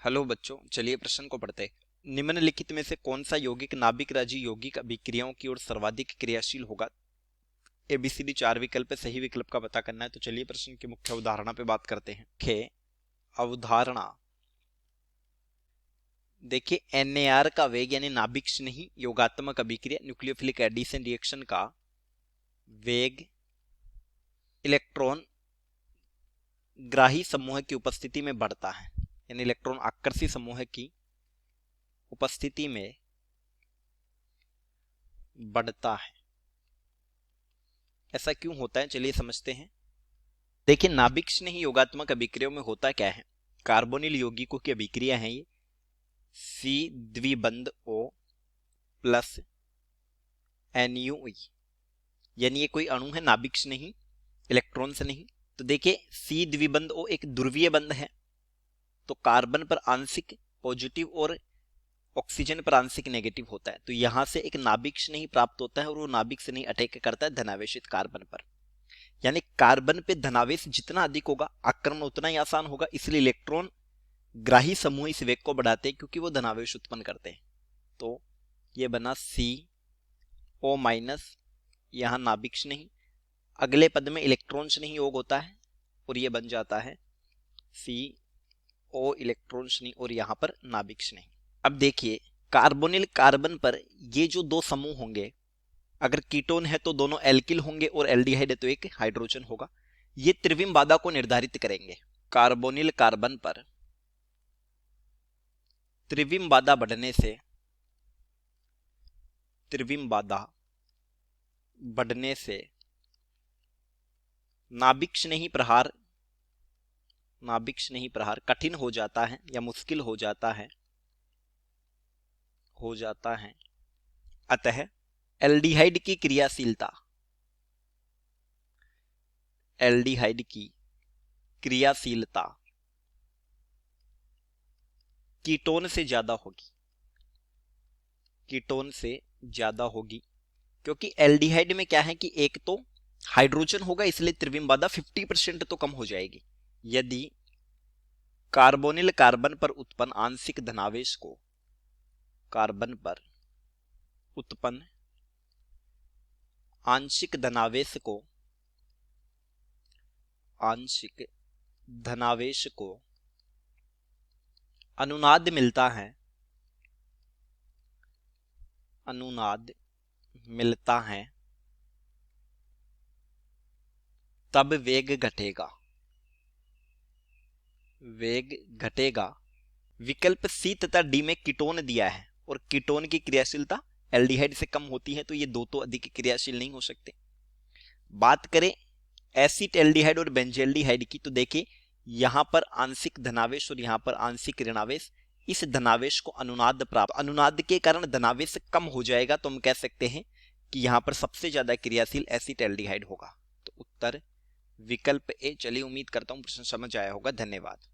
Hello बच्चों, चलिए प्रश्न को पढ़ते हैं। निम्नलिखित में से कौन सा यौगिक नाभिक राजी यौगिक अभिक्रियाओं की ओर सर्वाधिक क्रियाशील होगा? एबीसीडी 4 विकल्प है, सही विकल्प का पता करना है। तो चलिए प्रश्न की मुख्य अवधारणा पे बात करते हैं। मुख्य अवधारणा देखिए, NAR का वेग यानी नाभिक स्नेही योगात्मक अभिक्रिया न्यूक्लियोफिलिक एडिशन रिएक्शन का वेग इलेक्ट्रॉन ग्राही समूह की उपस्थिति में बढ़ता है, यानी इलेक्ट्रॉन आकर्षी समूह की उपस्थिति में बढ़ता है। ऐसा क्यों होता है, चलिए समझते हैं। देखिए, नाभिक स्नेही योगात्मक अभिक्रियाओं में होता क्या है, कार्बोनिल यौगिकों की अभिक्रिया है ये। C द्विबंध O प्लस NuE, यानी ये कोई अणु है नाभिक स्नेही, इलेक्ट्रॉन से नहीं। तो देखिए, C द्विबंध O एक ध्रुवीय बंध है, तो कार्बन पर आंशिक पॉजिटिव और ऑक्सीजन पर आंशिक नेगेटिव होता है। तो यहां से एक नाभिक स्नेही प्राप्त होता है और वो नाभिक स्नेही अटैक करता है धनावेशित कार्बन पर, यानी कार्बन पे धनावेश जितना अधिक होगा आक्रमण उतना ही आसान होगा। इसलिए इलेक्ट्रॉन ग्राही समूह इस वेग को बढ़ाते हैं क्योंकि वो धनावेश उत्पन्न करते हैं। तो ये बना CO माइनस, यहां नाभिक स्नेही, अगले पद में इलेक्ट्रॉन स्नेही योग होता है और ये बन जाता है CO इलेक्ट्रॉन स्नेही और यहां पर नाभिक स्नेही। अब देखिए, कार्बोनिल कार्बन पर ये जो दो समूह होंगे, अगर कीटोन है तो दोनों एल्किल होंगे और एल्डिहाइड है तो एक हाइड्रोजन होगा। ये त्रिविम बाधा को निर्धारित करेंगे। कार्बोनिल कार्बन पर त्रिविम बाधा बढ़ने से नाभिक स्नेही प्रहार कठिन हो जाता है या मुश्किल हो जाता है। अतः एल्डिहाइड की क्रियाशीलता कीटोन से ज्यादा होगी, क्योंकि एल्डिहाइड में क्या है कि एक तो हाइड्रोजन होगा, इसलिए त्रिविम बाधा 50% तो कम हो जाएगी। यदि कार्बोनिल कार्बन पर उत्पन्न आंशिक धनावेश को आंशिक धनावेश को अनुनाद मिलता है तब वेग घटेगा। विकल्प सी तथा डी में कीटोन दिया है और कीटोन की क्रियाशीलता एल्डिहाइड से कम होती है, तो ये दो तो अधिक क्रियाशील नहीं हो सकते। बात करें एसिड एल्डिहाइड और बेंजील्डिहाइड की, तो देखिए यहां पर आंशिक धनावेश और यहां पर आंशिक ऋणावेश, इस धनावेश को अनुनाद के कारण धनावेश कम हो जाएगा, तो हम कह सकते हैं कि यहां पर सबसे ज्यादा क्रियाशील एसिड एल्डिहाइड होगा। तो उत्तर विकल्प ए। चलिए, उम्मीद करता हूं प्रश्न समझ आया होगा। धन्यवाद।